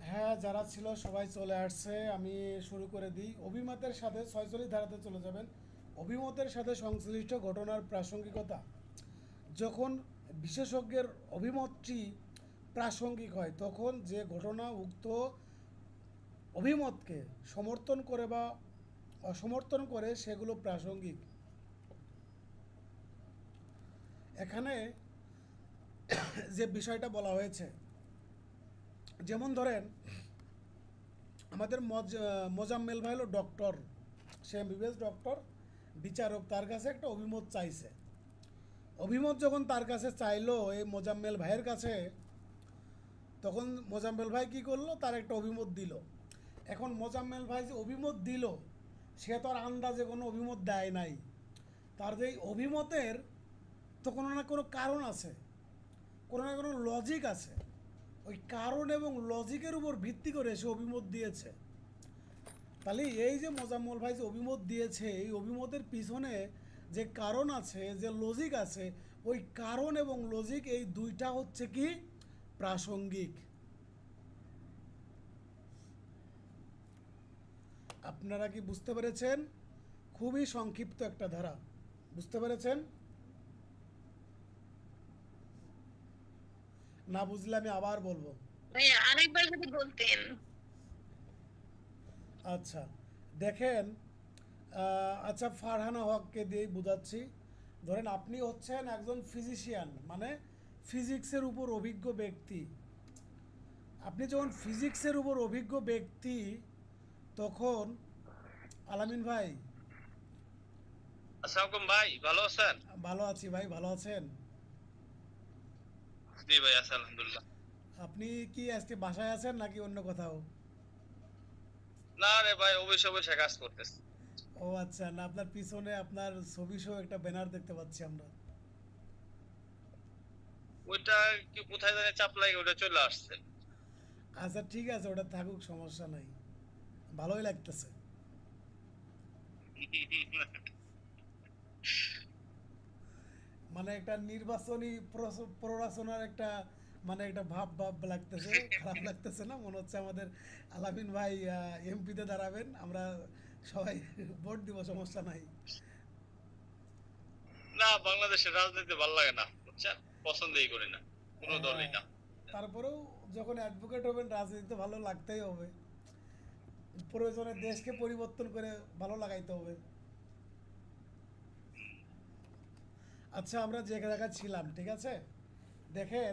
হ্যাঁ, যারা ছিল সবাই চলে আসছে। আমি শুরু করে দিই। অভিমতের সাথে 46 ধারাতে চলে যাবেন। অভিমতের সাথে সংশ্লিষ্ট ঘটনার প্রাসঙ্গিকতা। যখন বিশেষজ্ঞের অভিমতটি প্রাসঙ্গিক হয় তখন যে ঘটনা উক্ত অভিমতকে সমর্থন করে বা অসমর্থন করে সেগুলো প্রাসঙ্গিক। এখানে যে বিষয়টা বলা হয়েছে, যেমন ধরেন আমাদের মোজাম্মেল ভাই হলো ডক্টর, সে এমবিবিএস ডক্টর, বিচারক, তার কাছে একটা অভিমত চাইছে। অভিমত যখন তার কাছে চাইলো এই মোজাম্মেল ভাইয়ের কাছে, তখন মোজাম্মেল ভাই কী করলো, তার একটা অভিমত দিল। এখন মোজাম্মেল ভাই যে অভিমত দিল, সে তো আর আন্দাজে কোনো অভিমত দেয় নাই। তার যে অভিমতের তো কোনো না কোনো কারণ আছে, কোনো না কোনো লজিক আছে। ওই কারণ এবং লজিকের উপর ভিত্তি করে সে অভিমত দিয়েছে। তাহলে এই যে মোজাম্মল ভাই যে অভিমত দিয়েছে, এই অভিমতের পিছনে যে কারণ আছে, যে লজিক আছে, ওই কারণ এবং লজিক এই দুইটা হচ্ছে কি প্রাসঙ্গিক। আপনারা কি বুঝতে পেরেছেন? খুবই সংক্ষিপ্ত একটা ধারা, বুঝতে পেরেছেন? না বুঝলে আমি আবার বলবো। ভাইয়া আরেকবার যদি বলতেন। আচ্ছা, দেখেন, আচ্ছা ফারহানা হককে দিয়েই বোঝাচ্ছি। ধরেন আপনি হচ্ছেন একজন ফিজিশিয়ান, মানে ফিজিক্সের উপর অভিজ্ঞ ব্যক্তি। আপনি যখন ফিজিক্সের উপর অভিজ্ঞ ব্যক্তি, তখন আলামিন ভাই, আসসালামু ভাই, ভালো আছেন? ভালো আছি ভাই, ভালো আছেন? জি ভাই, আছি আলহামদুলিল্লাহ। আপনি কি আজকে বাসায় আছেন নাকি অন্য কোথাও? না রে ভাই, অবশ্যই অবশ্যই কাজ করতেছি। ও আচ্ছা, না আপনার পিছনে আপনার ছবি সহ একটা ব্যানার দেখতে পাচ্ছি আমরা। ওইটা কি কোথায় জানি চাপ লাগে, ওটা চলে আসছে। আচ্ছা ঠিক আছে, ওটা থাকুক, সমস্যা নাই, ভালোই লাগতেছে। মানে একটা নির্বাচনী প্ররোচনার একটা, মানে একটা ভাব ভাব লাগতেছে, খারাপ লাগতেছে না? মনে হচ্ছে আমাদের আলামিন ভাই এমপিতে দাঁড়াবেন, আমরা সবাই ভোট দিব, সমস্যা নাই। না, বাংলাদেশের রাজনীতি ভালো লাগে না, বুঝছেন? পছন্দই করি না কোনো দলই হ্যাঁ, না। তারপরেও যখন অ্যাডভোকেট হবেন রাজনীতি তো ভালো লাগতেই হবে। প্রয়োজনে দেশকে পরিবর্তন করে ভালো লাগাইতে হবে। আচ্ছা, আমরা যে জায়গায় ছিলাম, ঠিক আছে, দেখেন,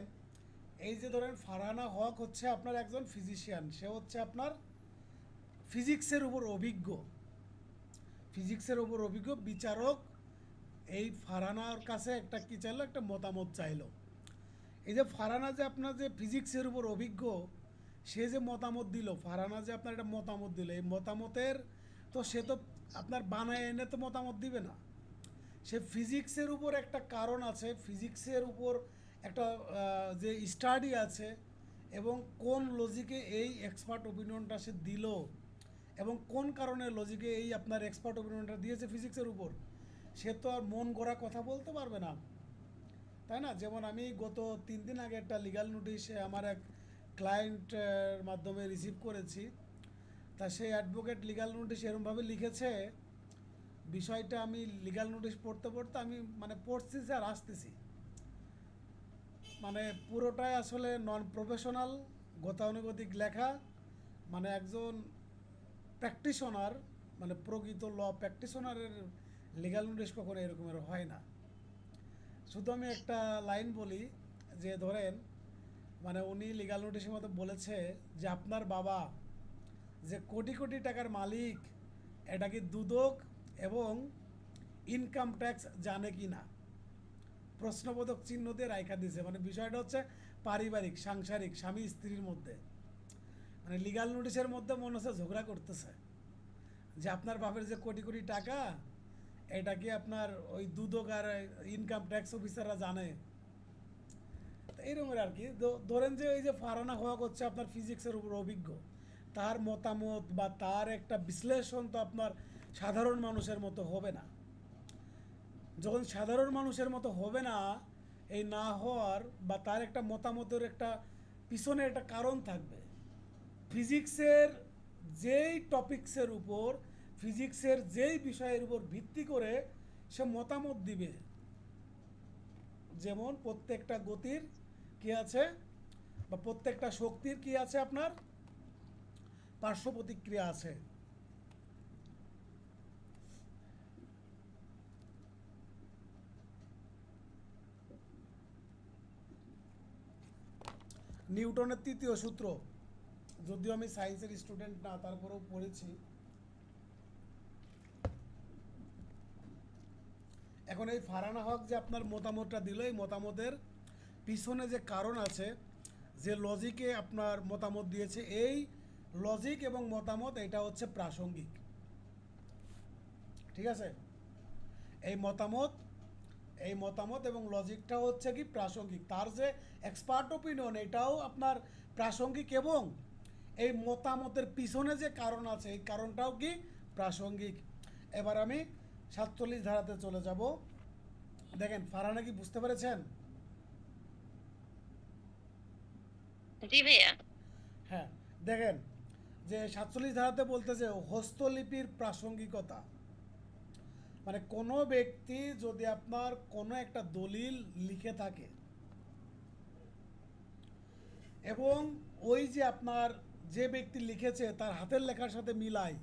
এই যে ধরেন ফারহানা হক হচ্ছে আপনার একজন ফিজিশিয়ান, সে হচ্ছে আপনার ফিজিক্সের উপর অভিজ্ঞ, ফিজিক্সের উপর অভিজ্ঞ বিচারক। এই ফারহানার কাছে একটা কি চাইলো, একটা মতামত চাইলো। এই যে ফারহানা যে আপনার যে ফিজিক্সের উপর অভিজ্ঞ, সে যে মতামত দিল, ফারহানা যে আপনার একটা মতামত দিল, এই মতামতের তো সে তো আপনার বানায় এনে তো মতামত দিবে না। সে ফিজিক্সের উপর একটা কারণ আছে, ফিজিক্সের উপর একটা যে স্টাডি আছে, এবং কোন লজিকে এই এক্সপার্ট ওপিনিয়নটা সে দিল, এবং কোন কারণে লজিকে এই আপনার এক্সপার্ট ওপিনিয়নটা দিয়েছে ফিজিক্সের উপর, সে তো আর মন গড়া কথা বলতে পারবে না, তাই না? যেমন আমি গত 3 দিন আগে একটা লিগ্যাল নোটিশ আমার এক ক্লায়েন্টের মাধ্যমে রিসিভ করেছি। তা সেই অ্যাডভোকেট লিগ্যাল নোটিশ এরকমভাবে লিখেছে, বিষয়টা আমি লিগ্যাল নোটিশ পড়তে পড়তে আমি মানে পড়ছি আর আসতেছি, মানে পুরোটাই আসলে নন প্রফেশনাল গতানুগতিক লেখা। মানে একজন প্র্যাকটিশনার, মানে প্রকৃত ল প্র্যাকটিশনারের লিগ্যাল নোটিশ কখনো এরকমের হয় না। শুধু আমি একটা লাইন বলি, যে ধরেন মানে উনি লিগ্যাল নোটিশের মতো বলেছে যে আপনার বাবা যে কোটি কোটি টাকার মালিক, এটা কি দুদক এবং ইনকাম ট্যাক্স জানে কি না, প্রশ্নবোধক চিহ্ন দিয়ে রাইখা দিছে। মানে বিষয়টা হচ্ছে পারিবারিক সাংসারিক স্বামী স্ত্রীর মধ্যে, মানে লিগ্যাল নোটিশের মধ্যে মনে হচ্ছে ঝগড়া করতেছে যে আপনার বাপের যে কোটি কোটি টাকা, এটা কি আপনার ওই দুদক আর ইনকাম ট্যাক্স অফিসাররা জানে। এইরকমের আর কি। ধরেন যে এই যে ফারহানা হক হচ্ছে আপনার ফিজিক্সের উপর অভিজ্ঞ, তার মতামত বা তার একটা বিশ্লেষণ তো আপনার সাধারণ মানুষের মতো হবে না। যখন সাধারণ মানুষের মতো হবে না, এই না হওয়ার বা তার একটা মতামতের একটা পিছনে একটা কারণ থাকবে। ফিজিক্সের যেই টপিক্সের উপর, ফিজিক্সের যেই বিষয়ের উপর ভিত্তি করে সে মতামত দিবে, যেমন প্রত্যেকটা গতির কি আছে বা প্রত্যেকটা শক্তির কি আছে, আপনার পার্শ্ব প্রতিক্রিয়া আছে। নিউটনের তৃতীয় সূত্র, যদিও আমি সায়েন্সের স্টুডেন্ট না, তারপরেও পড়েছি। এখন এই ফারহানা হক যে আপনার মতামতটা দিল, এই মতামতের পিছনে যে কারণ আছে, যে লজিকে আপনার মতামত দিয়েছে, এই লজিক এবং মতামত এটা হচ্ছে প্রাসঙ্গিক, ঠিক আছে? এই মতামত এবং লজিকটা হচ্ছে কি প্রাসঙ্গিক, তার যে এক্সপার্ট ওপিনিয়ন এটাও আপনার প্রাসঙ্গিক, এবং এই মতামতের পিছনে যে কারণ আছে এই কারণটাও কি প্রাসঙ্গিক। এবার আমি 47 ধারাতে চলে যাব। দেখেন ফারহানা কি বুঝতে পেরেছেন? জি ভাইয়া। হ্যাঁ, দেখেন যে 47 ধারাতে বলতেছে হস্তলিপির প্রাসঙ্গিকতা, মানে কোনো ব্যক্তি যদি আপনার কোনো একটা দলিল লিখে থাকে এবং ওই যে আপনার যে ব্যক্তি লিখেছে তার হাতের লেখার সাথে মিলায়,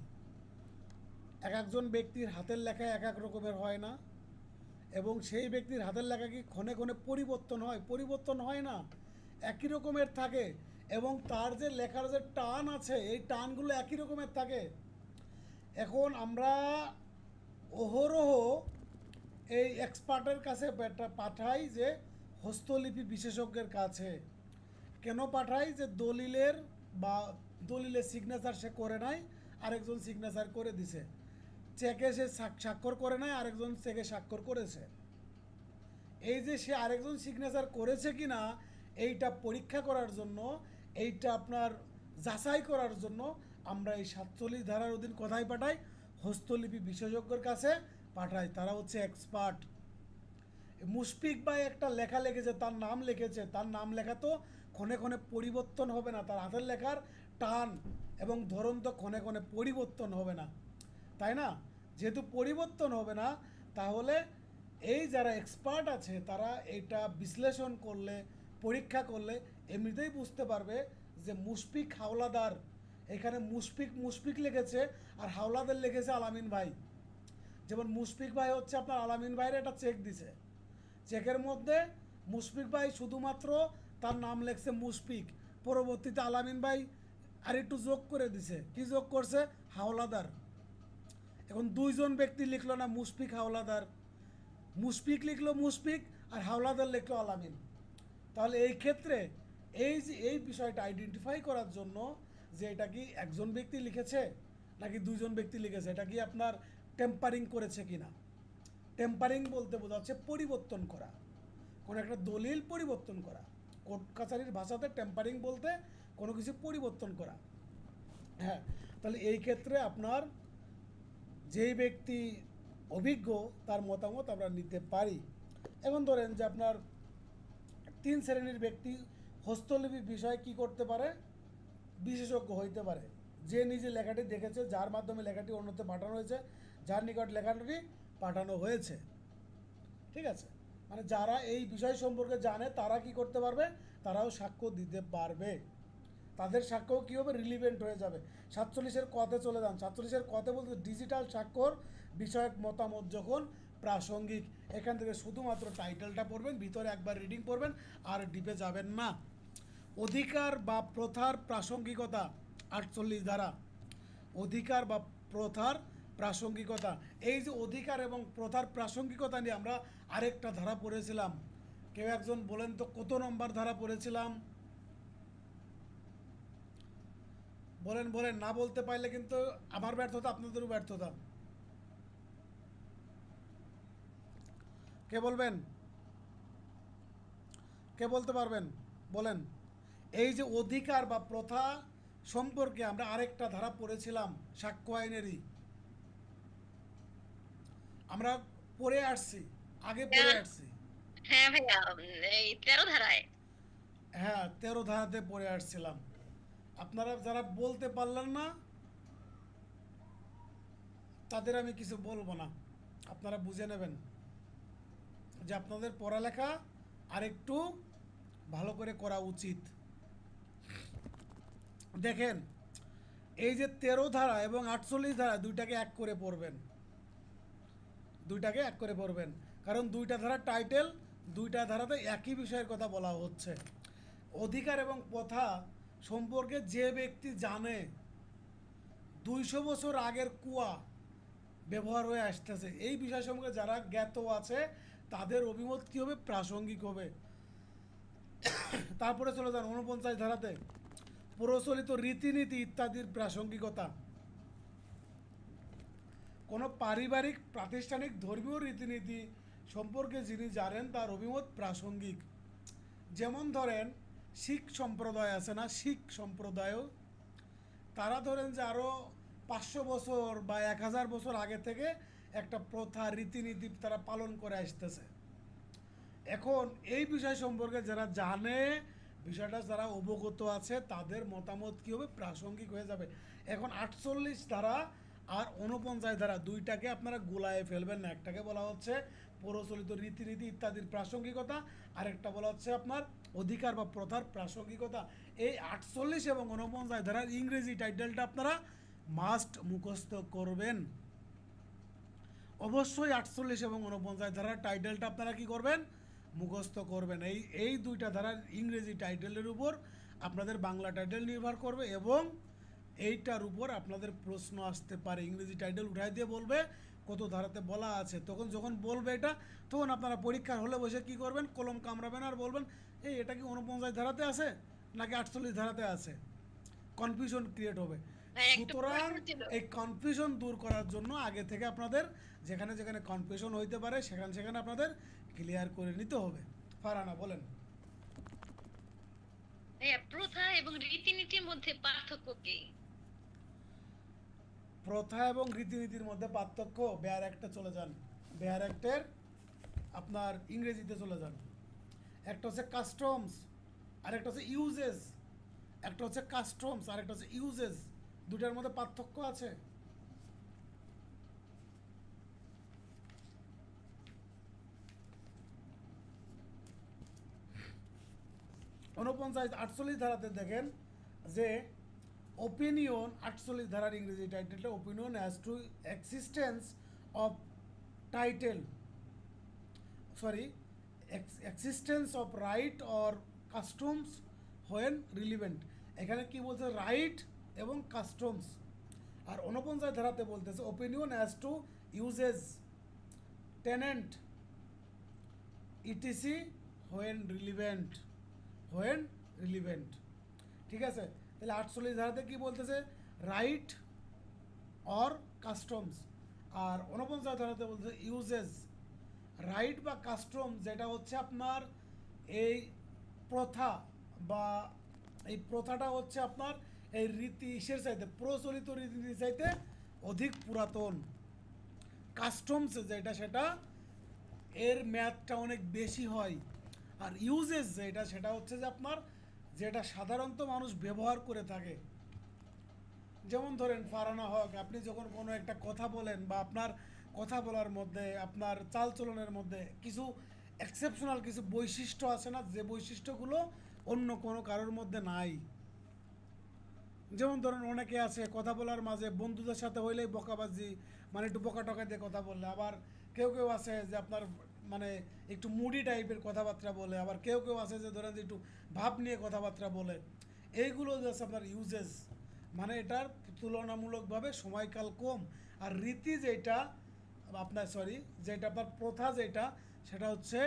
এক একজন ব্যক্তির হাতের লেখা এক এক রকমের হয় না, এবং সেই ব্যক্তির হাতের লেখা কি ক্ষণে ক্ষণে পরিবর্তন হয়? পরিবর্তন হয় না, একই রকমের থাকে, এবং তার যে লেখার যে টান আছে এই টানগুলো একই রকমের থাকে। এখন আমরা অহরহ এই এক্সপার্টের কাছে পাঠাই, যে হস্তলিপি বিশেষজ্ঞের কাছে কেন পাঠাই? যে দলিলের সিগনেচার সে করে নাই, আরেকজন সিগনেচার করে দিছে, চেকে সে স্বাক্ষর করে নাই, আরেকজন চেকে স্বাক্ষর করেছে। এই যে সে আরেকজন সিগনেচার করেছে কি না এইটা পরীক্ষা করার জন্য, এইটা আপনার যাচাই করার জন্য আমরা এই 47 ধারার অধীন কোথায় পাঠাই? হস্তলিপি বিশেষজ্ঞের কাছে পাঠাই, তারা হচ্ছে এক্সপার্ট। মুশফিক ভাই একটা লেখা লিখেছে, তার নাম লিখেছে, তার নাম লেখা তো ক্ষণে ক্ষণে পরিবর্তন হবে না, তার হাতের লেখার টান এবং ধরন তো ক্ষণে ক্ষণে পরিবর্তন হবে না, তাই না? যেহেতু পরিবর্তন হবে না, তাহলে এই যারা এক্সপার্ট আছে তারা এটা বিশ্লেষণ করলে, পরীক্ষা করলে এমনিতেই বুঝতে পারবে যে মুশফিক হাওলাদার, এখানে মুশফিক লিখেছে আর হাওলাদার লিখেছে আলামিন ভাই। যেমন মুশফিক ভাই হচ্ছে আপনার আলামিন ভাইয়ের একটা চেক দিছে, চেকের মধ্যে মুশফিক ভাই শুধুমাত্র তার নাম লেখছে মুশফিক, পরবর্তীতে আলামিন ভাই আর একটু যোগ করে দিছে। কি যোগ করছে? হাওলাদার। এখন দুইজন ব্যক্তি লিখলো না মুশফিক হাওলাদার, মুশফিক লিখলো মুশফিক আর হাওলাদার লিখলো আলামিন। তাহলে এই ক্ষেত্রে এই বিষয়টা আইডেন্টিফাই করার জন্য যে এটা কি একজন ব্যক্তি লিখেছে নাকি দুজন ব্যক্তি লিখেছে, এটা কি আপনার টেম্পারিং করেছে কিনা। টেম্পারিং বলতে বোঝাচ্ছে পরিবর্তন করা, কোনো একটা দলিল পরিবর্তন করা। কোর্ট কাছারির ভাষাতে টেম্পারিং বলতে কোনো কিছু পরিবর্তন করা। হ্যাঁ, তাহলে এই ক্ষেত্রে আপনার যেই ব্যক্তি অভিজ্ঞ তার মতামত আমরা নিতে পারি। এখন ধরেন যে আপনার 3 শ্রেণীর ব্যক্তি হস্তলিপি বিষয়ে কি করতে পারে, বিশেষজ্ঞ হইতে পারে। যে নিজে লেখাটি দেখেছে, যার মাধ্যমে লেখাটি অন্যতে পাঠানো হয়েছে, যার নিকট লেখাটি পাঠানো হয়েছে। ঠিক আছে, মানে যারা এই বিষয় সম্পর্কে জানে তারা কি করতে পারবে, তারাও সাক্ষ্য দিতে পারবে। তাদের সাক্ষ্য কী হবে, রিলিভেন্ট হয়ে যাবে। 47-এর কতে চলে যান। 47-এর কতে বলতে ডিজিটাল স্বাক্ষর বিষয়ক মতামত যখন প্রাসঙ্গিক, এখান থেকে শুধুমাত্র টাইটেলটা পড়বেন, ভিতরে একবার রিডিং পড়বেন, আর ডিপে যাবেন না। অধিকার বা প্রথার প্রাসঙ্গিকতা, 48 ধারা। অধিকার বা প্রথার প্রাসঙ্গিকতা, এই যে অধিকার এবং প্রথার প্রাসঙ্গিকতা নিয়ে আমরা আরেকটা ধারা পড়েছিলাম। কেউ একজন বলেন তো কত নম্বর ধারা পড়েছিলাম? বলেন বলেন, না বলতে পারলে কিন্তু আমার ব্যর্থতা, আপনাদেরও ব্যর্থতা। কে বলবেন, কে বলতে পারবেন বলেন। এই যে অধিকার বা প্রথা সম্পর্কে আমরা আরেকটা ধারা পড়েছিলাম, সাক্ষ্য আইনেরই আমরা পড়ে আসছি, আগে পড়ে আসছি। হ্যাঁ ভাইয়া, এই 13 ধারায়। হ্যাঁ, 13 ধারাতে পড়ে আসছিলাম। আপনারা যারা বলতে পারলেন না তাদের আমি কিছু বলবো না, আপনারা বুঝে নেবেন যে আপনাদের পড়ালেখা আরেকটু ভালো করে করা উচিত। দেখেন, এই যে 13 ধারা এবং 48 ধারা দুইটাকে এক করে পড়বেন, দুইটাকে এক করে পড়বেন, কারণ দুইটা ধারা টাইটেল, দুইটা ধারাতে একই বিষয়ের কথা বলা হচ্ছে। অধিকার এবং প্রথা সম্পর্কে যে ব্যক্তি জানে 200 বছর আগের কুয়া ব্যবহার হয়ে আসতেছে, এই বিষয় সম্পর্কে যারা জ্ঞাত আছে তাদের অভিমত কী হবে, প্রাসঙ্গিক হবে। তারপরে চলে যান 49 ধারাতে, প্রচলিত রীতিনীতি ইত্যাদির প্রাসঙ্গিকতা। কোনো পারিবারিক, প্রাতিষ্ঠানিক, ধর্মীয় রীতিনীতি সম্পর্কে যিনি জানেন তার অভিমত প্রাসঙ্গিক। যেমন ধরেন শিখ সম্প্রদায় আছে না, শিখ সম্প্রদায়ও তারা ধরেন যে আরও 500 বছর বা 1000 বছর আগে থেকে একটা প্রথা, রীতিনীতি তারা পালন করে আসতেছে। এখন এই বিষয় সম্পর্কে যারা জানে, বিষয়টা যারা অবগত আছে, তাদের মতামত কী হবে, প্রাসঙ্গিক হয়ে যাবে। এখন 48 ধারা আর 49 ধারা দুইটাকে আপনারা গোলায় ফেলবেন না। একটাকে বলা হচ্ছে প্রচলিত রীতিনীতি ইত্যাদির প্রাসঙ্গিকতা, আরেকটা বলা হচ্ছে আপনার অধিকার বা প্রথার প্রাসঙ্গিকতা। এই 48 এবং 49 ধারার ইংরেজি টাইটেলটা আপনারা মাস্ট মুখস্থ করবেন। অবশ্যই 48 এবং 49 ধারার টাইটেলটা আপনারা কি করবেন, মুখস্থ করবেন। এই দুইটা ধারার ইংরেজি টাইটেলের উপর আপনাদের বাংলা টাইটেল নির্ভর করবে, এবং এইটার উপর আপনাদের প্রশ্ন আসতে পারে। ইংরেজি টাইটেল উঠাই দিয়ে বলবে কত ধারাতে বলা আছে, তখন যখন বলবে এটা, তখন আপনারা পরীক্ষার হলে বসে কি করবেন, কলম কামড়াবেন আর বলবেন এটা কি 49 ধারাতে আছে নাকি 48 ধারাতে আছে। কনফিউশন ক্রিয়েট হবে। ভাই একটা সুতরাং প্রশ্ন ছিল। এই কনফিউশন দূর করার জন্য আগে থেকে আপনাদের যেখানে যেখানে কনফিউশন হইতে পারে সেখানে সেখানে আপনাদের ক্লিয়ার করে নিতে হবে। ফারহানা বলেন। ভাইয়া, প্রথা এবং রীতিনীতির মধ্যে পার্থক্য কি? প্রথা এবং রীতিনীতির মধ্যে পার্থক্য, বেয়ার একটা চলে যান, বেয়ার অ্যাক্টের আপনার ইংরেজিতে চলে যান। একটা হচ্ছে কাস্টমস আর একটা হচ্ছে ইউজেস। একটা হচ্ছে কাস্টমস আর একটা হচ্ছে ইউজেস, দুটার মধ্যে পার্থক্য আছে। 48 ধারাতে দেখেন যে ওপিনিয়ন, 48 ধারার ইংরেজি টাইটেলটা opinion as to existence of title, sorry, existence of right or customs when relevant. এখানে কি বলছে, রাইট এবং কাস্টমস। আর 49 ধারাতে বলতেছে opinion as to uses, tenant, etc when relevant, when relevant. ঠিক আছে, তাহলে 48 ধারাতে কি বলতেছে, রাইট অর কাস্টমস। আর 49 ধারাতে বলতেছে ইউজেস। রাইট বা কাস্টম যেটা হচ্ছে আপনার এই প্রথা, বা এই প্রথাটা হচ্ছে আপনার এই রীতি ইসের চাইতে, প্রচলিত রীতিনীতির চাইতে অধিক পুরাতন। কাস্টমস যেটা সেটা এর মেয়াদটা অনেক বেশি হয়। আর ইউজেস যেটা সেটা হচ্ছে যে আপনার যেটা সাধারণত মানুষ ব্যবহার করে থাকে। যেমন ধরেন ফারহানা হক, আপনি যখন কোনো একটা কথা বলেন বা আপনার কথা বলার মধ্যে আপনার চালচলনের মধ্যে কিছু এক্সেপশনাল কিছু বৈশিষ্ট্য আছে না, যে বৈশিষ্ট্যগুলো অন্য কোনো কারোর মধ্যে নাই। যেমন ধরুন অনেকে আছে কথা বলার মাঝে বন্ধুদের সাথে হইলেই বকাবাজি, মানে একটু বকা টকা দিয়ে কথা বললে, আবার কেউ কেউ আছে যে আপনার মানে একটু মুডি টাইপের কথাবার্তা বলে, আবার কেউ কেউ আছে যে ধরেন যে একটু ভাব নিয়ে কথাবার্তা বলে। এইগুলো জাস্ট আপনার ইউজেস, মানে এটার তুলনামূলকভাবে সময়কাল কম। আর রীতি যেটা আপনার যেটা আপনার প্রথা যেটা সেটা হচ্ছে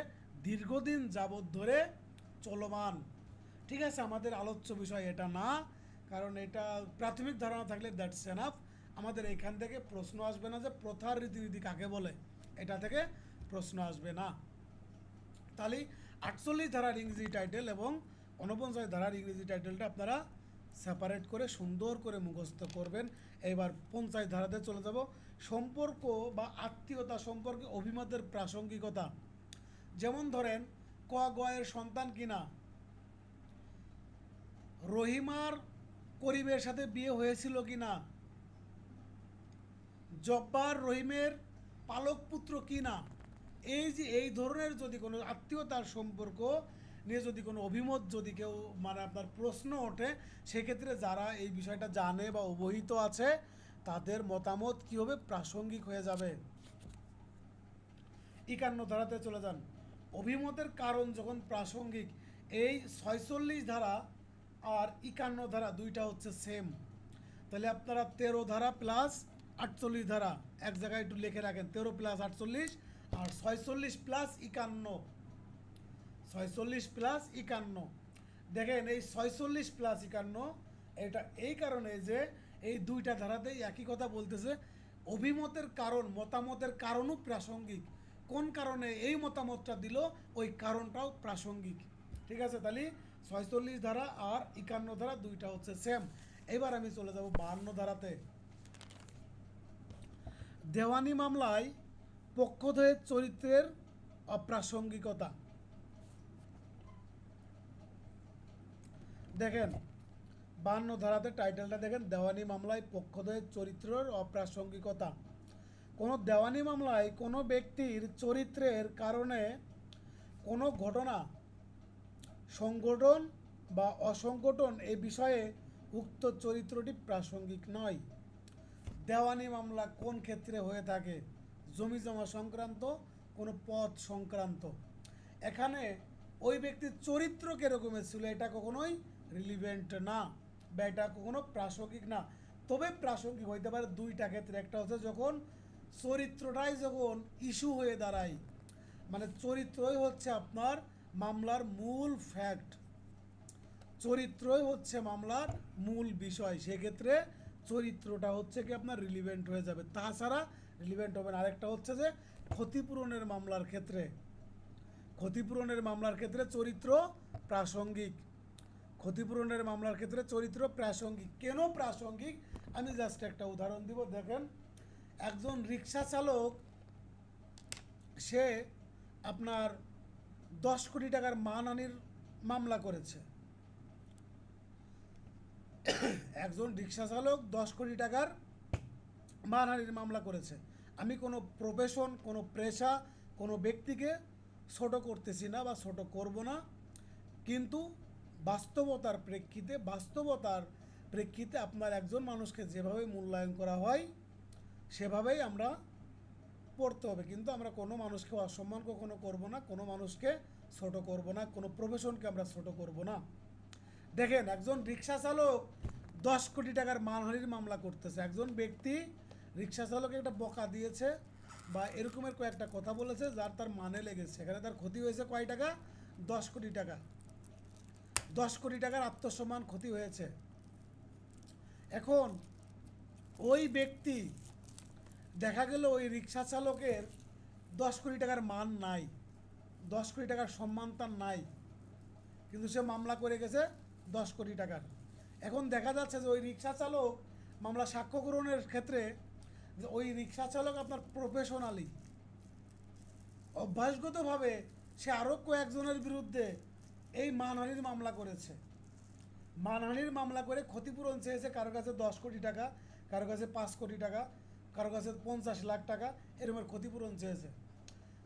দীর্ঘদিন যাবৎ ধরে চলমান। ঠিক আছে, আমাদের আলোচ্য বিষয় এটা না, কারণ এটা প্রাথমিক ধারণা থাকলে দ্যাটস এনাফ। আমাদের এখান থেকে প্রশ্ন আসবে না যে প্রথার রীতিনীতি কাকে বলে, এটা থেকে প্রশ্ন আসবে না। তাহলে 48 ধারার ইংরেজি টাইটেল এবং 49 ধারার ইংরেজি টাইটেলটা আপনারা সেপারেট করে সুন্দর করে মুখস্থ করবেন। এবার 50 ধারাতে চলে যাব। সম্পর্ক বা আত্মীয়তা সম্পর্কে অভিমতের প্রাসঙ্গিকতা। যেমন ধরেন ক গয়ের সন্তান কিনা, রহিমার করিমের সাথে বিয়ে হয়েছিল কিনা, জব্বার রহিমের পালক পুত্র কিনা। এই যে এই ধরনের যদি কোনো আত্মীয়তার সম্পর্ক নিয়ে যদি কোনো অভিমত যদি কেউ মানে আপনার প্রশ্ন ওঠে, সেক্ষেত্রে যারা এই বিষয়টা জানে বা অবহিত আছে তাদের মতামত কী হবে, প্রাসঙ্গিক হয়ে যাবে। 51 ধারাতে চলে যান। অভিমতের কারণ যখন প্রাসঙ্গিক, এই 46 ধারা আর 51 ধারা দুইটা হচ্ছে সেম। তাহলে আপনারা 13 ধারা প্লাস 48 ধারা এক জায়গায় একটু লিখে রাখেন, 13 প্লাস 48 আর 46 প্লাস 51, 46 প্লাস 51। দেখেন এই 46 প্লাস 51 এটা এই কারণে যে এই দুইটা ধারাতেই একই কথা বলতেছে, অভিমতের কারণ মতামতের কারণও প্রাসঙ্গিক। কোন কারণে এই মতামতটা দিল ওই কারণটাও প্রাসঙ্গিক। ঠিক আছে, তাহলে 46 ধারা আর 51 ধারা দুইটা হচ্ছে সেম। এবার আমি চলে যাব 52 ধারাতে। দেওয়ানি মামলায় পক্ষধয়ের চরিত্রের অপ্রাসঙ্গিকতা। দেখেন 52 ধারাতে টাইটেলটা দেখেন, দেওয়ানি মামলায় পক্ষধয়ের চরিত্রের অপ্রাসঙ্গিকতা। কোনো দেওয়ানি মামলায় কোনো ব্যক্তির চরিত্রের কারণে কোনো ঘটনা সংগঠন বা অসংগঠন এ বিষয়ে উক্ত চরিত্রটি প্রাসঙ্গিক নয়। দেওয়ানি মামলা কোন ক্ষেত্রে হয়ে থাকে, জমি জমা সংক্রান্ত, কোনো পদ সংক্রান্ত। এখানে ওই ব্যক্তির চরিত্র কীরকমের ছিল এটা কখনোই রিলিভেন্ট না, বা এটা কখনো প্রাসঙ্গিক না। তবে প্রাসঙ্গিক হইতে পারে দুইটা ক্ষেত্রে। একটা হচ্ছে যখন চরিত্রটাই যখন ইস্যু হয়ে দাঁড়ায়, মানে চরিত্রই হচ্ছে আপনার মামলার মূল ফ্যাক্ট, চরিত্রই হচ্ছে মামলার মূল বিষয়, সেক্ষেত্রে চরিত্রটা হচ্ছে কি আপনার রিলিভেন্ট হয়ে যাবে, তাছাড়া রিলিভেন্ট হবে না। আরেকটা হচ্ছে যে ক্ষতিপূরণের মামলার ক্ষেত্রে, ক্ষতিপূরণের মামলার ক্ষেত্রে চরিত্র প্রাসঙ্গিক, ক্ষতিপূরণের মামলার ক্ষেত্রে চরিত্র প্রাসঙ্গিক। কেন প্রাসঙ্গিক আমি জাস্ট একটা উদাহরণ দিব। দেখেন একজন রিক্সা চালক, সে আপনার 10 কোটি টাকার মানহানির মামলা করেছে। একজন রিক্সা চালক 10 কোটি টাকার মানহানির মামলা করেছে। আমি কোনো প্রফেশন, কোনো পেশা, কোনো ব্যক্তিকে ছোট করতেছি না বা ছোট করব না, কিন্তু বাস্তবতার প্রেক্ষিতে আপনার একজন মানুষকে যেভাবে মূল্যায়ন করা হয় সেভাবেই আমরা পড়তে হবে। কিন্তু আমরা কোনো মানুষকে অসম্মান কখনো করব না, কোনো মানুষকে ছোট করব না, কোনো প্রফেশনকে আমরা ছোট করব না। দেখেন একজন রিক্সা চালক 10 কোটি টাকার মানহানির মামলা করতেছে। একজন ব্যক্তি রিক্সা চালকে একটা বকা দিয়েছে বা এরকমের কয়েকটা কথা বলেছে যার তার মানে লেগেছে, এখানে তার ক্ষতি হয়েছে কয় টাকা, 10 কোটি টাকা। 10 কোটি টাকার আত্মসম্মান ক্ষতি হয়েছে। এখন ওই ব্যক্তি দেখা গেল ওই রিক্সা চালকের 10 কোটি টাকার মান নাই, 10 কোটি টাকার সম্মান তার নাই, কিন্তু সে মামলা করে গেছে 10 কোটি টাকার। এখন দেখা যাচ্ছে যে ওই রিক্সা চালক মামলা সাক্ষ্য গ্রহণের ক্ষেত্রে যে ওই রিক্সা চালক আপনার প্রফেশনালি অভ্যাসগতভাবে সে আরও কয়েকজনের বিরুদ্ধে এই মানহানির মামলা করেছে। মানহানির মামলা করে ক্ষতিপূরণ চেয়েছে কারো কাছে 10 কোটি টাকা, কারো কাছে 5 কোটি টাকা, কারো কাছে 50 লাখ টাকা, এরকমের ক্ষতিপূরণ চেয়েছে।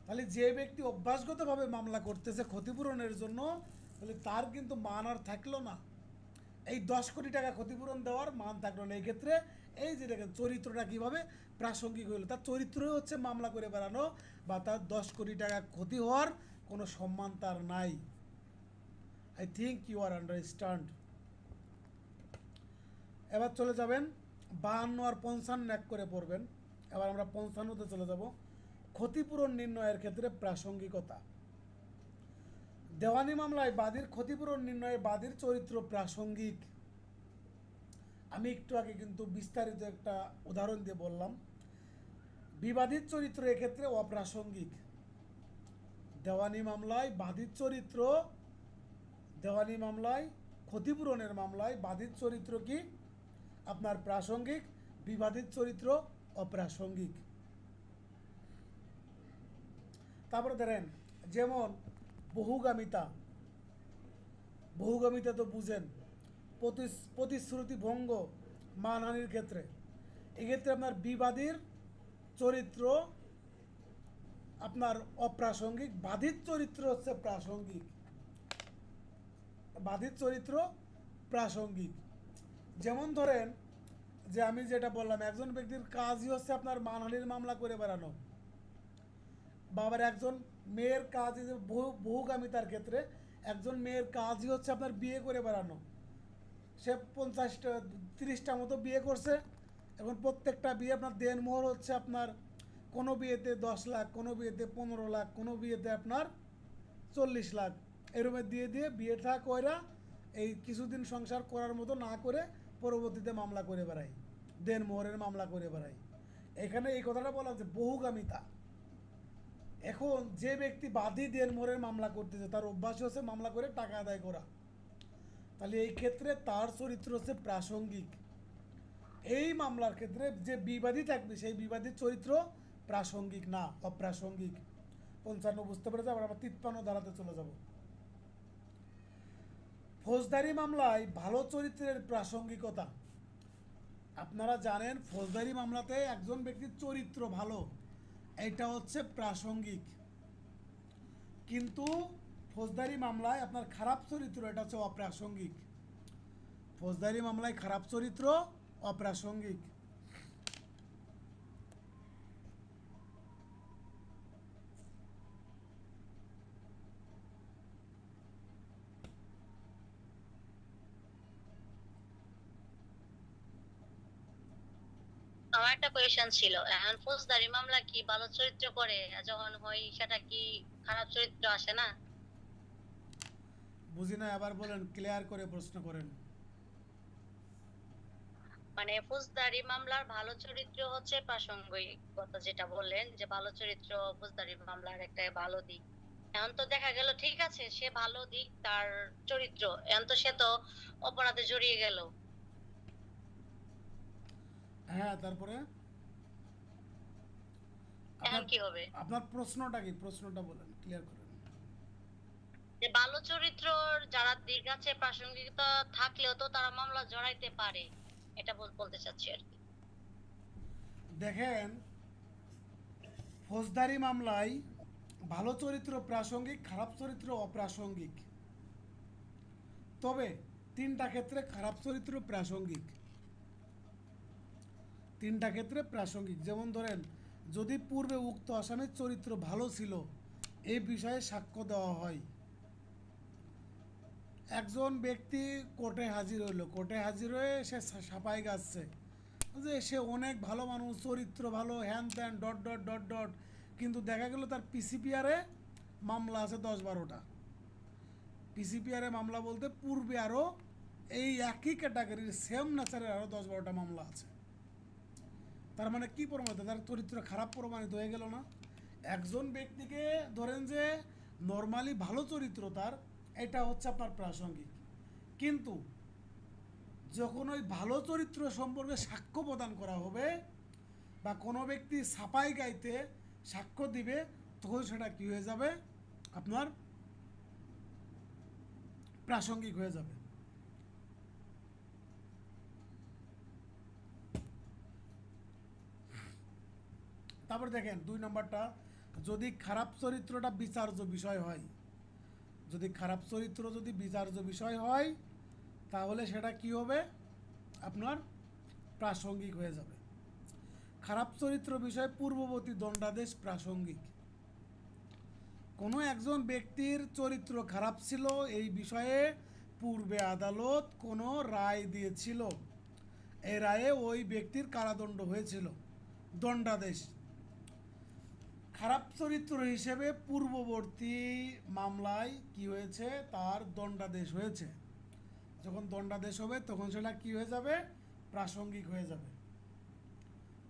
তাহলে যে ব্যক্তি অভ্যাসগতভাবে মামলা করতেছে ক্ষতিপূরণের জন্য, তাহলে তার কিন্তু মান আর থাকলো না, এই 10 কোটি টাকা ক্ষতিপূরণ দেওয়ার মান থাকলো না। এই ক্ষেত্রে এই যে দেখেন চরিত্রটা কীভাবে প্রাসঙ্গিক হইলো, তার চরিত্রই হচ্ছে মামলা করে বেড়ানো, বা তার 10 কোটি টাকা ক্ষতি হওয়ার কোনো সম্মান তার নাই। I think you are understand. এবার চলে যাবেন 52 আর 55 এক করে পড়বেন। এবার আমরা 55তে চলে যাব। ক্ষতিপূরণ নির্ণয়ের ক্ষেত্রে প্রাসঙ্গিকতা। দেওয়ানি মামলায় বাদীর ক্ষতিপূরণ নির্ণয়ে বাদীর চরিত্র প্রাসঙ্গিক। আমি একটু আগে কিন্তু বিস্তারিত একটা উদাহরণ দিয়ে বললাম। বিবাদীর চরিত্র এক্ষেত্রে অপ্রাসঙ্গিক। দেওয়ানি মামলায় বাদীর চরিত্র, দেওয়ানি মামলায় ক্ষতিপূরণের মামলায় বাদীর চরিত্র কি আপনার প্রাসঙ্গিক, বিবাদীর চরিত্র অপ্রাসঙ্গিক। তারপরে ধরেন যেমন বহুগামিতা। বহুগামিতা তো বুঝেন, প্রতিশ্রুতি ভঙ্গ মানহানির ক্ষেত্রে। এক্ষেত্রে আপনার বিবাদীর চরিত্র আপনার অপ্রাসঙ্গিক, বাদীর চরিত্র হচ্ছে প্রাসঙ্গিক, বাদীর চরিত্র প্রাসঙ্গিক। যেমন ধরেন যে আমি যেটা বললাম, একজন ব্যক্তির কাজই হচ্ছে আপনার মানহানির মামলা করে বেড়ানো, বা আবার একজন মেয়ের কাজ, বহুগামিতার ক্ষেত্রে একজন মেয়ের কাজই হচ্ছে আপনার বিয়ে করে বেড়ানো। সে 50টা 30টা মতো বিয়ে করছে, এখন প্রত্যেকটা বিয়ে আপনার দেনমোহর হচ্ছে আপনার কোনো বিয়েতে 10 লাখ, কোনো বিয়েতে 15 লাখ, কোনো বিয়েতে আপনার 40 লাখ, এরমে দিয়ে দিয়ে বিয়েটা কইরা এই কিছুদিন সংসার করার মতো না করে পরবর্তীতে মামলা করে বেড়াই, দেনমোহরের মামলা করে বেড়াই। এখানে এই কথাটা বলা যে বহুগামিতা। এখন যে ব্যক্তি বাদী দেনমোহরের মামলা করতেছে তার অভ্যাস হচ্ছে মামলা করে টাকা আদায় করা, তাহলে এই ক্ষেত্রে তার চরিত্র হচ্ছে প্রাসঙ্গিক। এই মামলার ক্ষেত্রে যে বিবাদী থাকবে সেই বিবাদীর চরিত্র প্রাসঙ্গিক না, অপ্রাসঙ্গিক। 55 বুঝতে পেরেছে। আবার আমরা 53 ধারাতে চলে যাব। ফৌজদারি মামলায় ভালো চরিত্রের প্রাসঙ্গিকতা। আপনারা জানেন ফৌজদারি মামলাতে একজন ব্যক্তির চরিত্র ভালো, এটা হচ্ছে প্রাসঙ্গিক, কিন্তু ফৌজদারি মামলায় আপনার খারাপ চরিত্র, এটা হচ্ছে অপ্রাসঙ্গিক। ফৌজদারি মামলায় খারাপ চরিত্র অপ্রাসঙ্গিক। আমার একটা কোয়েশ্চেন ছিল, এখন ফৌজদারি মামলা কি ভালো চরিত্র করে, যখন হয় সেটা কি খারাপ চরিত্র আসে না? বুঝি না, আবার বলেন, ক্লিয়ার করে প্রশ্ন করেন। মানে ফৌজদারি মামলার ভালো চরিত্র হচ্ছে প্রাসঙ্গিকতা, যেটা বললেন যে ভালো চরিত্র ফৌজদারি মামলার একটা ভালো দিক। এখন তো দেখা গেল ঠিক আছে সে ভালো দিক তার চরিত্র, এখন তো সে তো অপরাধে জড়িয়ে গেল। হ্যাঁ, তারপরে এখন কি হবে? আপনার প্রশ্নটা কি? প্রশ্নটা বলেন, ক্লিয়ার করেন। যে ভালো চরিত্রর যারা দিক আছে প্রাসঙ্গিকতা থাকলেও তো তারা মামলা জড়াইতে পারে, এটা বলতে চাচ্ছি আর কি। দেখেন, ফৌজদারি মামলায় ভালো চরিত্র প্রাসঙ্গিক, খারাপ চরিত্র অপ্রাসঙ্গিক। তবে 3টা ক্ষেত্রে খারাপ চরিত্র প্রাসঙ্গিক, 3টা ক্ষেত্রে প্রাসঙ্গিক। যেমন ধরেন, যদি পূর্বে উক্ত আসামির চরিত্র ভালো ছিল এই বিষয়ে সাক্ষ্য দেওয়া হয়। একজন ব্যক্তি কোর্টে হাজির হইল, কোর্টে হাজির হয়ে সে সাফাই গাচ্ছে যে সে অনেক ভালো মানুষ, চরিত্র ভালো, হ্যান ত্যান ডট ডট ডট ডট, কিন্তু দেখা গেল তার পিসিপিআরে মামলা আছে 10-12টা। পিসিপিআর মামলা বলতে পূর্বে আরও এই একই ক্যাটাগরির সেম নেচারের আরও 10-12টা মামলা আছে। তার মানে কি প্রমাণিত? তার চরিত্র খারাপ প্রমাণিত হয়ে গেল না? একজন ব্যক্তিকে ধরেন যে নর্মালি ভালো চরিত্র তার, এটা হচ্ছে আপনার প্রাসঙ্গিক, কিন্তু যখন ওই ভালো চরিত্র সম্পর্কে সাক্ষ্য প্রদান করা হবে বা কোনো ব্যক্তি ছাপাই গাইতে সাক্ষ্য দিবে, তখন সেটা কী হয়ে যাবে? আপনার প্রাসঙ্গিক হয়ে যাবে। তারপর দেখেন 2 নম্বরটা, যদি খারাপ চরিত্রটা বিচার্য বিষয় হয়, যদি খারাপ চরিত্র যদি বিচার্য বিষয় হয়, তাহলে সেটা কি হবে? আপনার প্রাসঙ্গিক হয়ে যাবে। খারাপ চরিত্র বিষয়ে পূর্ববর্তী দণ্ডাদেশ প্রাসঙ্গিক। কোনো একজন ব্যক্তির চরিত্র খারাপ ছিল, এই বিষয়ে পূর্বে আদালত কোনো রায় দিয়েছিল, এই রায়ে ওই ব্যক্তির কারাদণ্ড হয়েছিল, দণ্ডাদেশ। খারাপ চরিত্র হিসেবে পূর্ববর্তী মামলায় কি হয়েছে? তার দণ্ডাদেশ হয়েছে। যখন দণ্ডাদেশ হবে তখন সেটা কি হয়ে যাবে? প্রাসঙ্গিক হয়ে যাবে।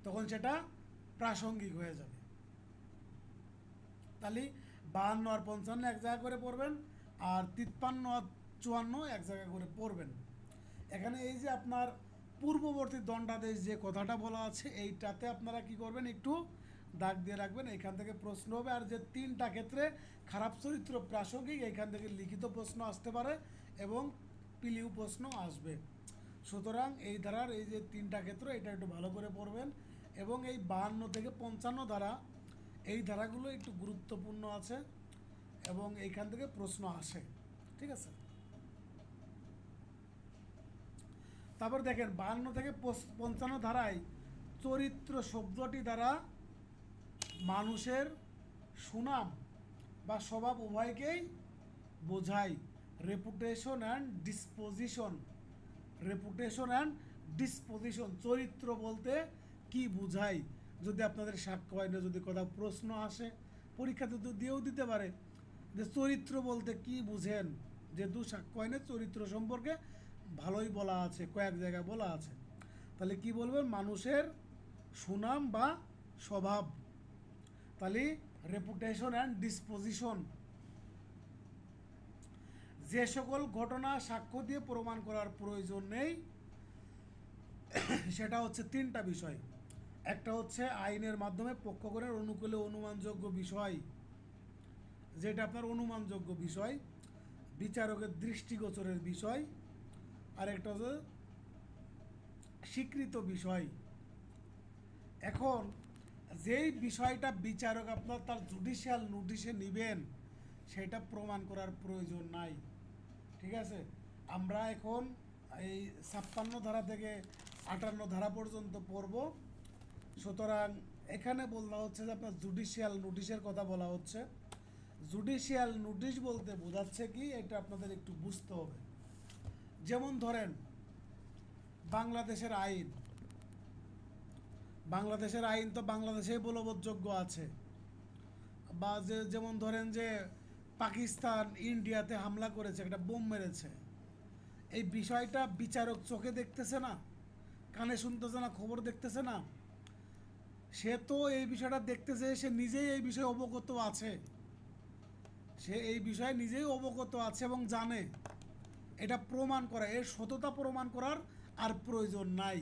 তখন সেটা প্রাসঙ্গিক হয়ে যাবে। তাহলে 52 আর 55 এক জায়গা করে পড়বেন, আর 53 আর 54 এক জায়গা করে পড়বেন। এখানে এই যে আপনার পূর্ববর্তী দণ্ডাদেশ যে কথাটা বলা আছে, এইটাতে আপনারা কি করবেন? একটু দাগ দিয়ে রাখবেন, এখান থেকে প্রশ্ন হবে। আর যে 3টা ক্ষেত্রে খারাপ চরিত্র প্রাসঙ্গিক, এইখান থেকে লিখিত প্রশ্ন আসতে পারে এবং পিলিউ প্রশ্ন আসবে। সুতরাং এই ধারার এই যে 3টা ক্ষেত্র, এটা একটু ভালো করে পড়বেন। এবং এই 52 থেকে 55 ধারা, এই ধারাগুলো একটু গুরুত্বপূর্ণ আছে এবং এইখান থেকে প্রশ্ন আসে। ঠিক আছে? তারপর দেখেন 52 থেকে 55 ধারায় চরিত্র শব্দটি দ্বারা মানুষের সুনাম বা স্বভাব উভয়কেই বোঝায়। Reputation and disposition, reputation and disposition, চরিত্র বলতে কি বোঝায়? যদি আপনাদের সাক্ষ্য হয় না, যদি কোথাও প্রশ্ন আসে, পরীক্ষাতে তো দিয়েও দিতে পারে যে চরিত্র বলতে কি বুঝেন, যেহেতু সাক্ষ্য হয় না, চরিত্র সম্পর্কে ভালোই বলা আছে, কয়েক জায়গায় বলা আছে, তাহলে কি বলবেন? মানুষের সুনাম বা স্বভাব। তাহলে রেপুটেশন অ্যান্ড ডিসপোজিশন। যে সকল ঘটনা সাক্ষ্য দিয়ে প্রমাণ করার প্রয়োজন নেই, সেটা হচ্ছে 3টা বিষয়। একটা হচ্ছে আইনের মাধ্যমে পক্ষগণের অনুকূলে অনুমানযোগ্য বিষয়, যেটা আপনার অনুমানযোগ্য বিষয়, বিচারকের দৃষ্টিগোচরের বিষয়, আর একটা হচ্ছে স্বীকৃত বিষয়। এখন যেই বিষয়টা বিচারক আপনার তার জুডিশিয়াল নোটিশে নেবেন, সেটা প্রমাণ করার প্রয়োজন নাই। ঠিক আছে? আমরা এখন এই 56 ধারা থেকে 58 ধারা পর্যন্ত পড়ব। সুতরাং এখানে বলা হচ্ছে যে আপনার জুডিশিয়াল নোটিশের কথা বলা হচ্ছে। জুডিশিয়াল নোটিশ বলতে বোঝাচ্ছে কি, এটা আপনাদের একটু বুঝতে হবে। যেমন ধরেন বাংলাদেশের আইন, বাংলাদেশের আইন তো বাংলাদেশেই বলবৎযোগ্য আছে। বা যেমন ধরেন যে পাকিস্তান ইন্ডিয়াতে হামলা করেছে, একটা বোম মেরেছে, এই বিষয়টা বিচারক চোখে দেখতেছে না, কানে শুনতেছে না, খবর দেখতেছে না, সে তো এই বিষয়টা দেখতেছে, সে নিজেই এই বিষয়ে অবগত আছে, সে এই বিষয়ে নিজেই অবগত আছে এবং জানে। এটা প্রমাণ করা, এর সততা প্রমাণ করার আর প্রয়োজন নাই।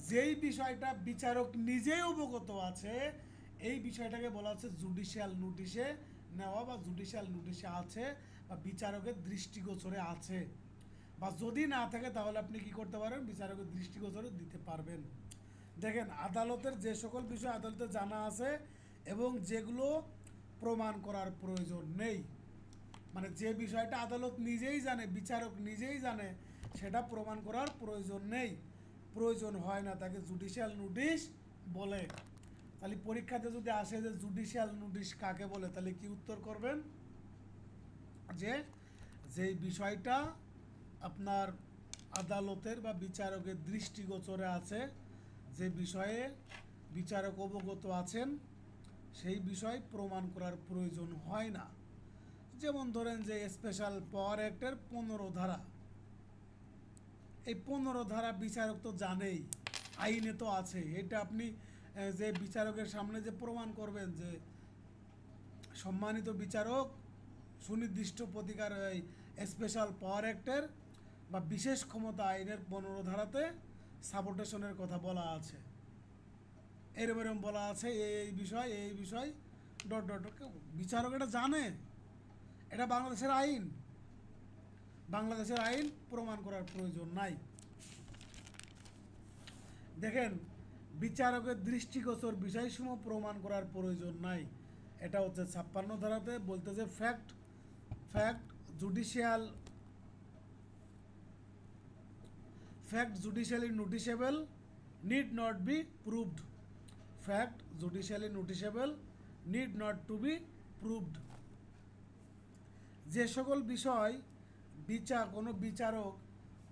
যেই বিষয়টা বিচারক নিজেই অবগত আছে, এই বিষয়টাকে বলা হচ্ছে জুডিশিয়াল নোটিশে নেওয়া, বা জুডিশিয়াল নোটিশে আছে, বা বিচারকের দৃষ্টিগোচরে আছে। বা যদি না থাকে তাহলে আপনি কি করতে পারেন? বিচারকের দৃষ্টিগোচরে দিতে পারবেন। দেখেন আদালতের যে সকল বিষয় আদালতে জানা আছে এবং যেগুলো প্রমাণ করার প্রয়োজন নেই, মানে যে বিষয়টা আদালত নিজেই জানে, বিচারক নিজেই জানে, সেটা প্রমাণ করার প্রয়োজন নেই, প্রয়োজন হয় না, তাকে জুডিশিয়াল নোটিশ বলে। তাহলে পরীক্ষাতে যদি আসে যে জুডিশিয়াল নোটিশ কাকে বলে, তাহলে কি উত্তর করবেন? যে যেই বিষয়টা আপনার আদালতের বা বিচারকের দৃষ্টিগোচরে আছে, যে বিষয়ে বিচারক অবগত আছেন, সেই বিষয় প্রমাণ করার প্রয়োজন হয় না। যেমন ধরেন যে স্পেশাল পাওয়ার অ্যাক্টের 15 ধারা, এই 15 ধারা বিচারক তো জানেই, আইনে তো আছে। এটা আপনি যে বিচারকের সামনে যে প্রমাণ করবেন যে সম্মানিত বিচারক সুনির্দিষ্ট প্রতিকার এই স্পেশাল পাওয়ার অ্যাক্টের বা বিশেষ ক্ষমতা আইনের 15 ধারাতে সাবর্টেশনের কথা বলা আছে, এরম এরম বলা আছে, এই বিষয় ডট ডট ডট। বিচারক এটা জানে, এটা বাংলাদেশের আইন, বাংলাদেশের আইন প্রমাণ করার প্রয়োজন নাই। দেখেন, বিচারকের দৃষ্টিগোচর বিষয়সমূহ প্রমাণ করার প্রয়োজন নাই। এটা হচ্ছে 56 ধারাতে বলতেছে fact judicially noticeable need not be proved. Fact judicially noticeable need not to be proved. যে সকল বিষয় কোনো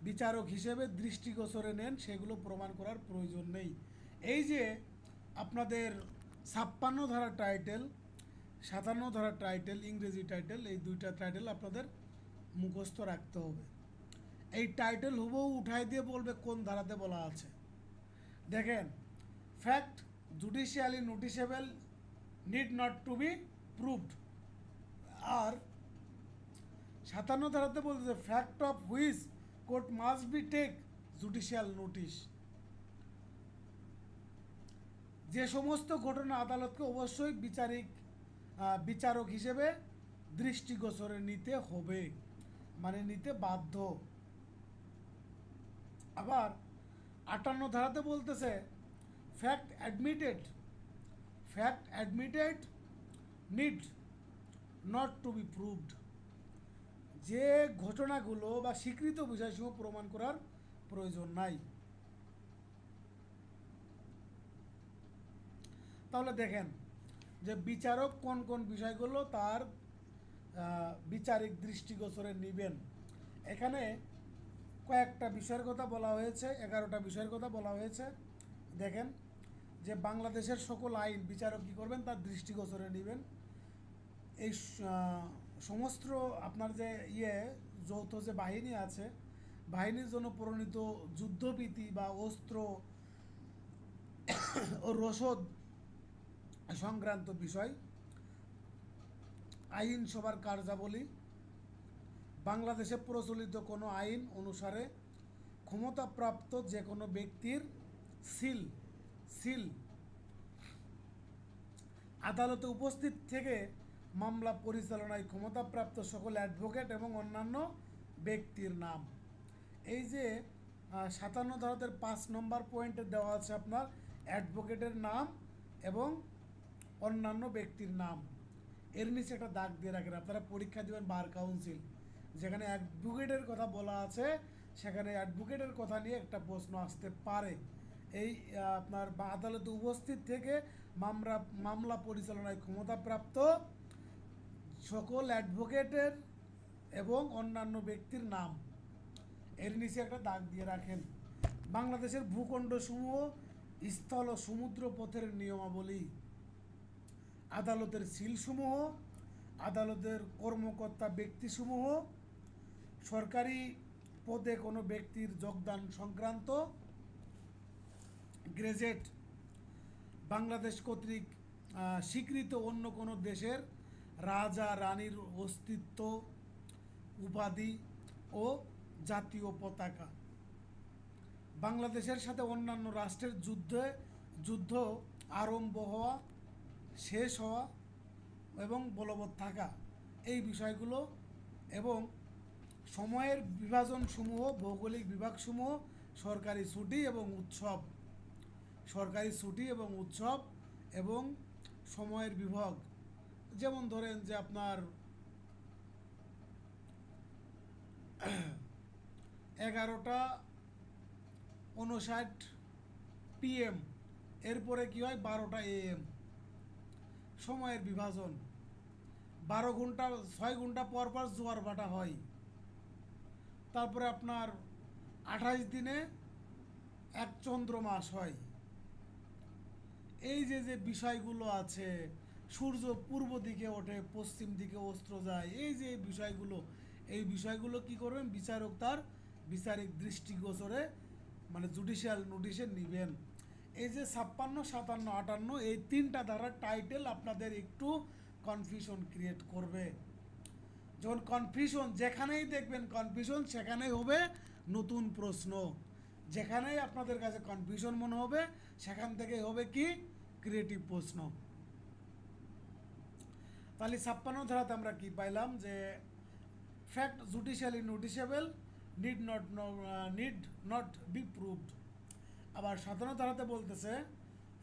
বিচারক হিসেবে দৃষ্টিগোচরে নেন সেগুলো প্রমাণ করার প্রয়োজন নেই। এই যে আপনাদের 56 ধারার টাইটেল, 57 ধারার টাইটেল, ইংরেজি টাইটেল, এই দুইটা টাইটেল আপনাদের মুখস্থ রাখতে হবে। এই টাইটেল হুবহু উঠাই দিয়ে বলবে কোন ধারাতে বলা আছে। দেখেন, fact judicially noticeable need not to be proved, আর 57 ধারাতে বলতেছে fact of which court must be take judicial notice. যে সমস্ত ঘটনা আদালতকে অবশ্যই বিচারক হিসেবে দৃষ্টিগোচরে নিতে হবে, মানে নিতে বাধ্য। আবার 58 ধারাতে বলতেছে fact admitted need not to be proved. যে ঘটনাগুলো বা স্বীকৃত বিষয়সমূহ প্রমাণ করার প্রয়োজন নাই। তাহলে দেখেন যে বিচারক কোন কোন বিষয়গুলো তার বিচারিক দৃষ্টিগোচরে নেবেন। এখানে কয়েকটা বিষয়ের কথা বলা হয়েছে, 11টা বিষয়ের কথা বলা হয়েছে। দেখেন যে বাংলাদেশের সকল আইন বিচারক কী করবেন, তার দৃষ্টিগোচরে নেবেন। এই সমস্ত আপনার যে যৌথ যে বাহিনী আছে, বাহিনীর জন্য প্রণীত যুদ্ধভীতি বা অস্ত্র ও রসদ সংক্রান্ত বিষয়, আইনসভার কার্যাবলী, বাংলাদেশে প্রচলিত কোনো আইন অনুসারে ক্ষমতাপ্রাপ্ত যে কোনো ব্যক্তির সিল আদালতে উপস্থিত থেকে মামলা পরিচালনায় ক্ষমতাপ্রাপ্ত সকল অ্যাডভোকেট এবং অন্যান্য ব্যক্তির নাম। এই যে 57 ধারাতের 5 নম্বর পয়েন্টে দেওয়া আছে আপনার অ্যাডভোকেটের নাম এবং অন্যান্য ব্যক্তির নাম, এর নিচে একটা দাগ দিয়ে রাখেন। আপনারা পরীক্ষা দেবেন বার কাউন্সিল, যেখানে অ্যাডভোকেটের কথা বলা আছে সেখানে অ্যাডভোকেটের কথা নিয়ে একটা প্রশ্ন আসতে পারে। এই আপনার আদালতে উপস্থিত থেকে মামলা পরিচালনায় ক্ষমতাপ্রাপ্ত সকল অ্যাডভোকেটের এবং অন্যান্য ব্যক্তির নাম, এর নিচে একটা দাগ দিয়ে রাখেন। বাংলাদেশের ভূখণ্ডসমূহ, স্থল ও সমুদ্র পথের নিয়মাবলী, আদালতের সিলসমূহ, আদালতের কর্মকর্তা ব্যক্তিসমূহ, সরকারি পদে কোনো ব্যক্তির যোগদান সংক্রান্ত গেজেট, বাংলাদেশ কর্তৃক স্বীকৃত অন্য কোনো দেশের রাজা রানীর অস্তিত্ব, উপাধি ও জাতীয় পতাকা, বাংলাদেশের সাথে অন্যান্য রাষ্ট্রের যুদ্ধ আরম্ভ হওয়া, শেষ হওয়া এবং বলবৎ থাকা, এই বিষয়গুলো, এবং সময়ের বিভাজনসমূহ, ভৌগোলিক বিভাগসমূহ, সরকারি ছুটি এবং উৎসব এবং সময়ের বিভাগ। যেমন ধরেন যে আপনার 11:59 PM, এরপরে কি হয় 12টা AM, সময়ের বিভাজন। 6 ঘন্টা পর পর জোয়ার ভাটা হয়। তারপরে আপনার 28 দিনে এক চন্দ্র মাস হয়। এই যে বিষয়গুলো আছে, সূর্য পূর্ব দিকে ওঠে, পশ্চিম দিকে অস্ত যায়, এই যে এই বিষয়গুলো কি করবেন, বিচারক তার বিচারিক দৃষ্টিগোচরে মানে জুডিশিয়াল নোটিশে নেবেন। এই যে 56, 57, 58 এই তিনটা ধারার টাইটেল আপনাদের একটু কনফিউশন ক্রিয়েট করবে। যখন কনফিউশন, যেখানেই দেখবেন কনফিউশন সেখানেই হবে নতুন প্রশ্ন, যেখানেই আপনাদের কাছে কনফিউশন মনে হবে সেখান থেকে হবে কি ক্রিয়েটিভ প্রশ্ন। তাহলে 56 ধারাতে আমরা কি পাইলাম যে fact judicially noticeable need not be proved. আবার 57 ধারাতে বলতেছে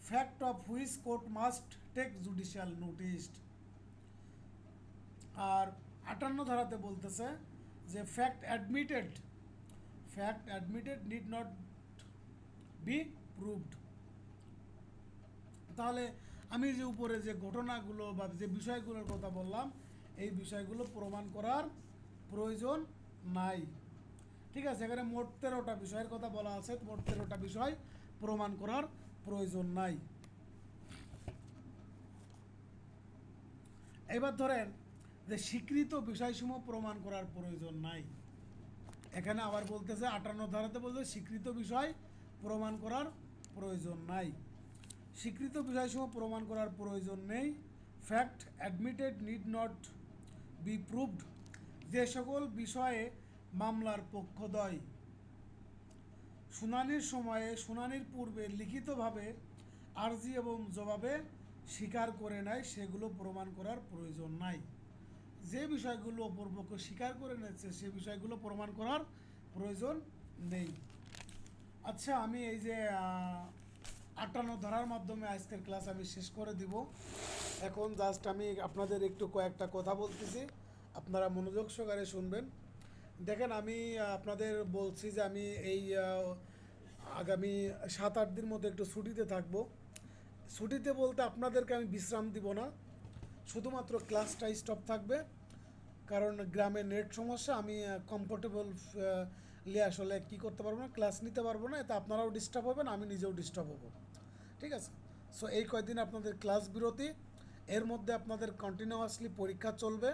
fact of which court must take judicial notice. আর 58 ধারাতে বলতেছে যে fact admitted need not be proved. তাহলে আমি যে উপরে যে ঘটনাগুলো বা যে বিষয়গুলোর কথা বললাম এই বিষয়গুলো প্রমাণ করার প্রয়োজন নাই। ঠিক আছে, এখানে মোট 13টা বিষয়ের কথা বলা আছে, মোট 13টা বিষয় প্রমাণ করার প্রয়োজন নাই। এবার ধরেন যে স্বীকৃত বিষয়সমূহ প্রমাণ করার প্রয়োজন নাই। এখানে আবার বলতেছে 58 ধারাতে বলতে স্বীকৃত বিষয় প্রমাণ করার প্রয়োজন নাই। স্বীকৃত বিষয়সমূহ প্রমাণ করার প্রয়োজন নেই। Fact admitted need not be proved. যে সকল বিষয়ে মামলার পক্ষদ্বয় শুনানির সময়ে শুনানির পূর্বে লিখিতভাবে আর্জি এবং জবাবে স্বীকার করে নেয় সেগুলো প্রমাণ করার প্রয়োজন নাই। যে বিষয়গুলো অপরপক্ষ স্বীকার করে নিচ্ছে সে বিষয়গুলো প্রমাণ করার প্রয়োজন নেই। আচ্ছা, আমি এই যে 58 ধারার মাধ্যমে আজকের ক্লাস আমি শেষ করে দিব। এখন জাস্ট আমি আপনাদের একটু কয়েকটা কথা বলতেছি, আপনারা মনোযোগ সহকারে শুনবেন। দেখেন, আমি আপনাদের বলছি যে আমি এই আগামী 7-8 দিন মধ্যে একটু ছুটিতে থাকবো। ছুটিতে বলতে আপনাদেরকে আমি বিশ্রাম দিব না, শুধুমাত্র ক্লাসটা স্টপ থাকবে, কারণ গ্রামে নেট সমস্যা। আমি কমফোর্টেবল আসলে কী করতে পারবো না, ক্লাস নিতে পারবো না, এতে আপনারাও ডিস্টার্ব হবেন, আমি নিজেও ডিস্টার্ব হব। ঠিক আছে, সো এই কয়েকদিন আপনাদের ক্লাস বিরতি, এর মধ্যে আপনাদের কন্টিনিউয়াসলি পরীক্ষা চলবে।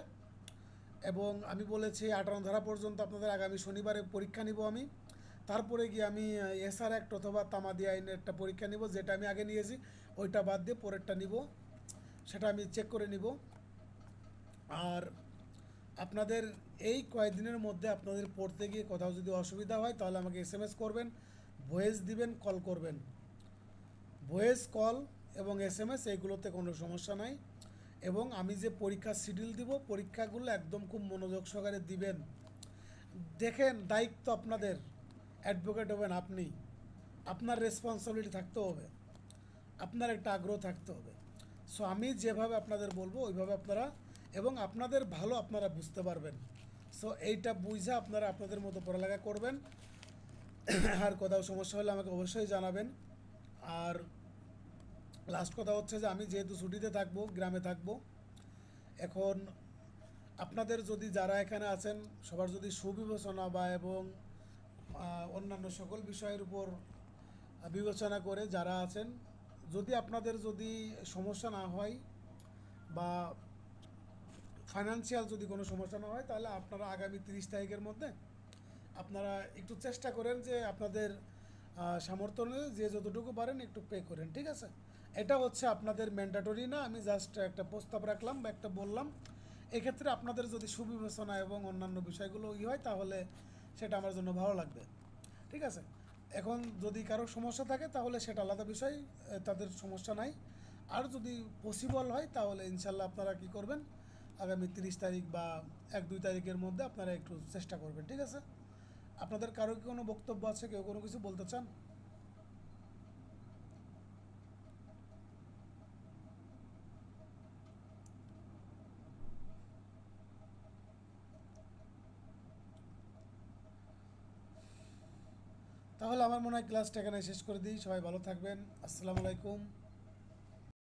এবং আমি বলেছি 58 ধারা পর্যন্ত আপনাদের আগামী শনিবারে পরীক্ষা নিব আমি। তারপরে গিয়ে আমি এসআর অ্যাক্ট অথবা তামাদি আইনের একটা পরীক্ষা নিব, যেটা আমি আগে নিয়েছি ওইটা বাদ দিয়ে পরেরটা নিব, সেটা আমি চেক করে নিব। আর আপনাদের এই কয়েকদিনের মধ্যে আপনাদের পড়তে গিয়ে কোথাও যদি অসুবিধা হয় তাহলে আমাকে SMS করবেন, ভয়েস দিবেন, কল করবেন। ভয়েস, কল এবং SMS এইগুলোতে কোনো সমস্যা নাই। এবং আমি যে পরীক্ষার শিডিউল দিব, পরীক্ষাগুলো একদম খুব মনোযোগ সহকারে দিবেন। দেখেন, দায়িত্ব আপনাদের, অ্যাডভোকেট হবেন আপনি, আপনার রেসপন্সিবিলিটি থাকতে হবে, আপনার একটা আগ্রহ থাকতে হবে। সো আমি যেভাবে আপনাদের বলবো ওইভাবে আপনারা, এবং আপনাদের ভালো আপনারা বুঝতে পারবেন। সো এইটা বুঝে আপনারা আপনাদের মতো পড়ালেখা করবেন। আর কোথাও সমস্যা হলে আমাকে অবশ্যই জানাবেন। আর লাস্ট কথা হচ্ছে যে আমি যেহেতু ছুটিতে থাকবো, গ্রামে থাকবো, এখন আপনাদের যদি যারা এখানে আছেন সবার যদি সুবিবেচনা বা এবং অন্যান্য সকল বিষয়ের উপর বিবেচনা করে যারা আছেন, যদি আপনাদের যদি সমস্যা না হয় বা ফাইন্যান্সিয়াল যদি কোনো সমস্যা না হয়, তাহলে আপনারা আগামী 30 তারিখের মধ্যে আপনারা একটু চেষ্টা করেন যে আপনাদের সামর্থ্য অনুযায়ী যে যতটুকু পারেন একটু পে করেন। ঠিক আছে, এটা হচ্ছে আপনাদের ম্যান্ডেটরি না, আমি জাস্ট একটা প্রস্তাব রাখলাম বা একটা বললাম। এক্ষেত্রে আপনাদের যদি সুবিবেচনা এবং অন্যান্য বিষয়গুলো হয় তাহলে সেটা আমার জন্য ভালো লাগবে। ঠিক আছে, এখন যদি কারো সমস্যা থাকে তাহলে সেটা আলাদা বিষয়, তাদের সমস্যা নাই। আর যদি পসিবল হয় তাহলে ইনশাল্লাহ আপনারা কি করবেন, আগামী 30 তারিখ বা 1-2 তারিখের মধ্যে আপনারা একটু চেষ্টা করবেন। ঠিক আছে, আপনাদের কারো কি কোনো বক্তব্য আছে, কেউ কোনো কিছু বলতে চান? তাহলে আমার মনে হয় ক্লাসটা এখানে শেষ করে দিই। সবাই ভালো থাকবেন। আসসালামু আলাইকুম।